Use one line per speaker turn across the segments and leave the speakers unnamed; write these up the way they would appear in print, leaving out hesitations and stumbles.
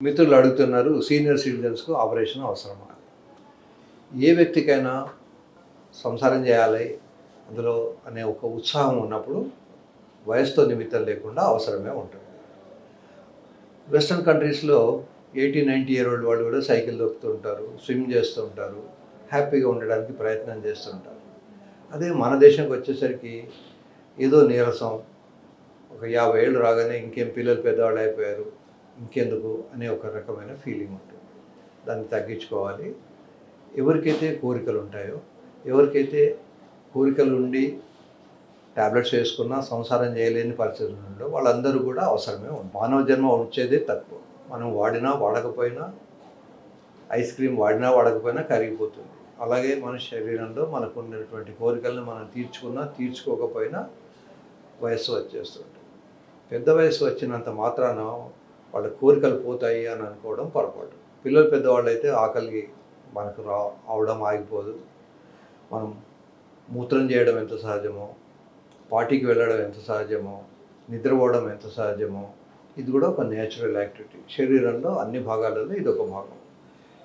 మిత్రులు అడుగుతున్నారు, senior సిటిజన్స్కు operation అవసరమా? ఏ వ్యక్తికైనా సంసారం చేయాలి అందులో అనే ఒక ఉత్సాహం ఉన్నప్పుడు వయసుతో నిమిత్తం లేకుండా అవసరమే ఉంటుంది. వెస్ట్రన్ కంట్రీస్లో 80-90 ఇయర్ ఓల్డ్ వాళ్ళు కూడా సైకిల్ దొక్కుతూ ఉంటారు, స్విమ్ చేస్తూ ఉంటారు, హ్యాపీగా ఉండడానికి ప్రయత్నం చేస్తుంటారు. అదే మన దేశంకి వచ్చేసరికి ఏదో నీరసం, ఒక 50 ఏళ్ళు రాగానే ఇంకేం పిల్లలు పెద్దవాళ్ళు అయిపోయారు, ఇంకెందుకు అనే ఒక రకమైన ఫీలింగ్ ఉంటుంది. దాన్ని తగ్గించుకోవాలి. ఎవరికైతే కోరికలు ఉంటాయో, ఎవరికైతే కోరికలు ఉండి ట్యాబ్లెట్స్ వేసుకున్నా సంసారం చేయలేని పరిస్థితులు ఉండవు, వాళ్ళందరూ కూడా అవసరమే ఉంది. మానవ జన్మ వచ్చేదే తక్కువ. మనం వాడినా వాడకపోయినా, ఐస్ క్రీమ్ వాడినా వాడకపోయినా కరిగిపోతుంది. అలాగే మన శరీరంలో మనకు ఉన్నటువంటి కోరికలను మనం తీర్చుకున్నా తీర్చుకోకపోయినా వయస్సు వచ్చేస్తుంది. పెద్ద వయసు వచ్చినంత మాత్రాన వాళ్ళ కోరికలు పోతాయి అని అనుకోవడం పొరపాటు. పిల్లలు పెద్దవాళ్ళు అయితే ఆకలికి మనకు అవడం ఆగిపోదు. మనం మూత్రం చేయడం ఎంత సహజమో, పార్టీకి వెళ్ళడం ఎంత సహజమో, నిద్రపోవడం ఎంత సహజమో, ఇది కూడా ఒక నేచురల్ యాక్టివిటీ. శరీరంలో అన్ని భాగాలలో ఇది ఒక భాగం.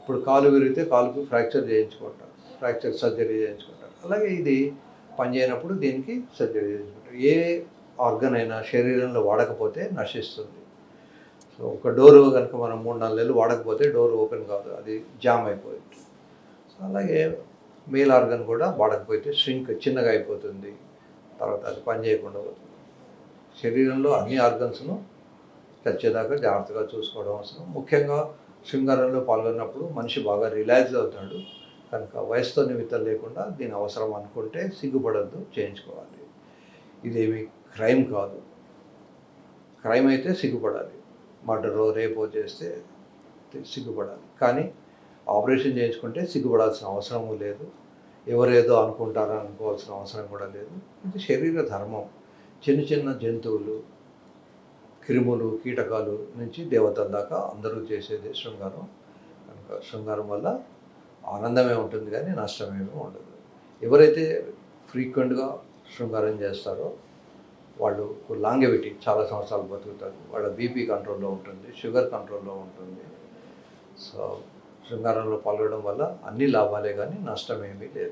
ఇప్పుడు కాలు విరిగితే కాలుకు ఫ్రాక్చర్ చేయించుకుంటారు, ఫ్రాక్చర్ సర్జరీ చేయించుకుంటారు. అలాగే ఇది పనిచేయనప్పుడు దీనికి సర్జరీ చేయించుకుంటారు. ఏ ఆర్గన్ అయినా శరీరంలో వాడకపోతే నశిస్తుంది. సో ఒక డోరు కనుక మనం 3-4 నెలలు వాడకపోతే డోర్ ఓపెన్ కాదు, అది జామ్ అయిపోతుంది. సో అలాగే మేల్ ఆర్గన్ కూడా వాడకపోతే చిన్నగా అయిపోతుంది, తర్వాత అది పని చేయకుండా పోతుంది. శరీరంలో అన్ని ఆర్గన్స్ను చచ్చేదాకా జాగ్రత్తగా చూసుకోవడం అవసరం. ముఖ్యంగా శృంగారంలో పాల్గొన్నప్పుడు మనిషి బాగా రిలాక్స్ అవుతాడు కనుక వయసుతో నిమిత్తం లేకుండా దీని అవసరం అనుకుంటే సిగ్గుపడద్దు, చేయించుకోవాలి. ఇదేమి క్రైమ్ కాదు. క్రైమ్ అయితే సిగ్గుపడాలి, మర్డరో రేపో చేస్తే సిగ్గుపడాలి. కానీ ఆపరేషన్ చేయించుకుంటే సిగ్గుపడాల్సిన అవసరము లేదు, ఎవరేదో అనుకుంటారని అనుకోవాల్సిన అవసరం కూడా లేదు. ఇది శరీర ధర్మం. చిన్న చిన్న జంతువులు, క్రిములు, కీటకాలు నుంచి దేవతల దాకా అందరూ చేసేది శృంగారం. కనుక శృంగారం వల్ల ఆనందమే ఉంటుంది కానీ నష్టమేమీ ఉండదు. ఎవరైతే ఫ్రీక్వెంట్గా శృంగారం చేస్తారో వాళ్ళు లాంగెవిటీ, చాలా సంవత్సరాలు బతుకుతారు. వాళ్ళ బీపీ కంట్రోల్లో ఉంటుంది, షుగర్ కంట్రోల్లో ఉంటుంది. సో శృంగారంలో పాల్గొనడం వల్ల అన్ని లాభాలే కానీ నష్టమేమీ లేదు.